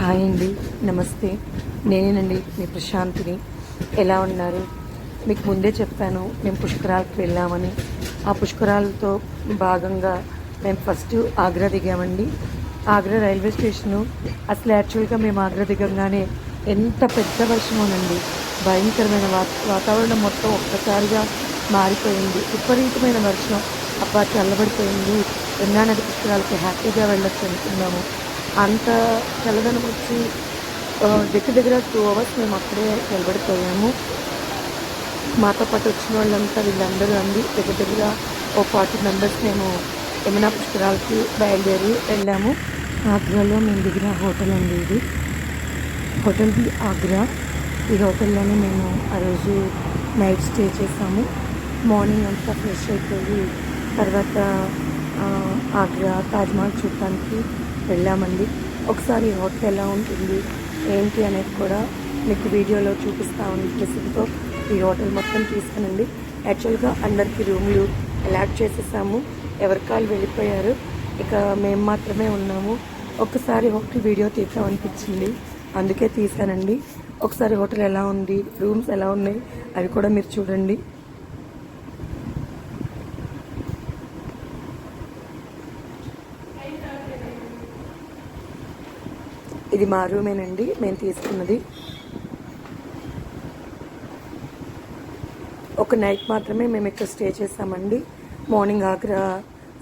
Hi అండి, నమస్తే. నేనేనండి మీ ప్రశాంతిని. ఎలా ఉన్నారు? మీకు ముందే చెప్పాను మేము పుష్కరాలకు వెళ్ళామని. ఆ పుష్కరాలతో భాగంగా మేము ఫస్ట్ ఆగ్రా దిగామండి. ఆగ్రా రైల్వే స్టేషను అసలు యాక్చువల్గా మేము ఆగ్రా దిగంగానే ఎంత పెద్ద వర్షమోనండి. భయంకరమైన వాతావరణం మొత్తం ఒక్కసారిగా మారిపోయింది. విపరీతమైన వర్షం. అబ్బా చల్లబడిపోయింది. గంగా నది పుష్కరాలకి హ్యాపీగా వెళ్ళొచ్చు అనుకున్నాము. అంత చల్లదనం వచ్చి దగ్గర 2 అవర్స్ మేము అక్కడే నిలబడిపోయాము. మాతో పాటు వచ్చిన వాళ్ళంతా వీళ్ళందరూ అండి దగ్గర ఓ 40 మెంబర్స్ మేము యమునా పుష్కరాలకి బయలుదేరి వెళ్ళాము. ఆగ్రాలో మేము దిగిన హోటల్ అండి ఇది. Hotel the Agra. ఈ హోటల్లోనే మేము ఆ రోజు నైట్ స్టే చేసాము. మార్నింగ్ అంతా ఫ్రెష్ అయిపోయి తర్వాత ఆగ్రా తాజ్మహల్ చూడటానికి వెళ్ళామండి. ఒకసారి హోటల్ ఎలా ఉంటుంది ఏంటి అనేది కూడా మీకు వీడియోలో చూపిస్తామని ఉద్దేశంతో ఈ హోటల్ మొత్తం తీసుకునండి. యాక్చువల్గా అందరికీ రూమ్లు అలాట్ చేసేసాము. ఎవరికాలు వెళ్ళిపోయారు. ఇక మేము మాత్రమే ఉన్నాము. ఒకసారి హోటల్ వీడియో తీద్దామనిపించింది, అందుకే తీసానండి. ఒకసారి హోటల్ ఎలా ఉంది, రూమ్స్ ఎలా ఉన్నాయి అవి కూడా మీరు చూడండి. ఇది మా రూమేనండి మేము తీసుకున్నది. ఒక నైట్ మాత్రమే మేము ఇక్కడ స్టే చేసామండి. మార్నింగ్ ఆగ్రా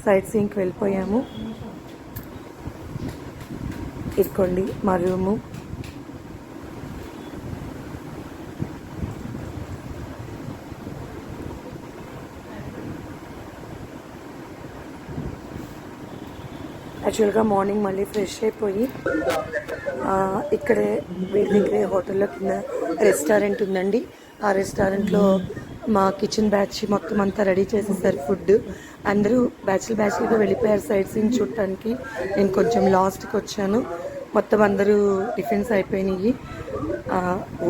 సైట్ సీయింగ్కి వెళ్ళిపోయాము. ఇదిగోండి మా రూము. యాక్చువల్గా మార్నింగ్ మళ్ళీ ఫ్రెష్ అయిపోయి ఇక్కడే వీళ్ళ దగ్గరే హోటల్లో కింద రెస్టారెంట్ ఉందండి. ఆ రెస్టారెంట్లో మా కిచెన్ బ్యాచ్ మొత్తం అంతా రెడీ చేసేసారు ఫుడ్. అందరూ బ్యాచ్లుగా వెళ్ళిపోయారు సైట్ సీయింగ్ చూడటానికి. నేను కొంచెం లాస్ట్కి వచ్చాను. మొత్తం అందరూ టిఫిన్స్ అయిపోయినాయి.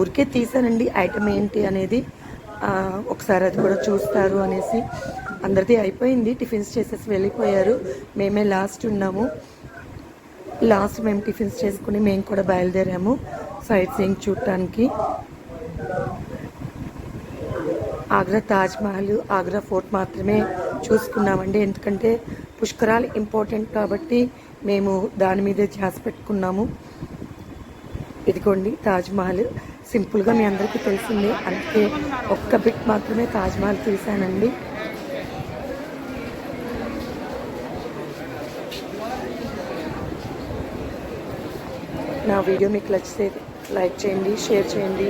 ఊరికే తీసానండి ఐటమ్ ఏంటి అనేది. ఒకసారి అది కూడా చూస్తారు అనేసి. అందరిది అయిపోయింది, టిఫిన్స్ చేసేసి వెళ్ళిపోయారు. మేమే లాస్ట్ ఉన్నాము. లాస్ట్ మేము టిఫిన్స్ చేసుకుని మేము కూడా బయలుదేరాము సైట్ సీయింగ్ చూడటానికి. ఆగ్రా తాజ్మహల్, ఆగ్రా ఫోర్ట్ మాత్రమే చూసుకున్నామండి. ఎందుకంటే పుష్కరాలు ఇంపార్టెంట్ కాబట్టి మేము దాని మీదే ధ్యాస పెట్టుకున్నాము. ఇదిగోండి తాజ్మహల్. సింపుల్గా మీ అందరికీ తెలిసిందే, అందుకే ఒక్క బిట్ మాత్రమే తాజ్మహల్ తీసానండి. నా వీడియో మీకు నచ్చితే లైక్ చేయండి, షేర్ చేయండి.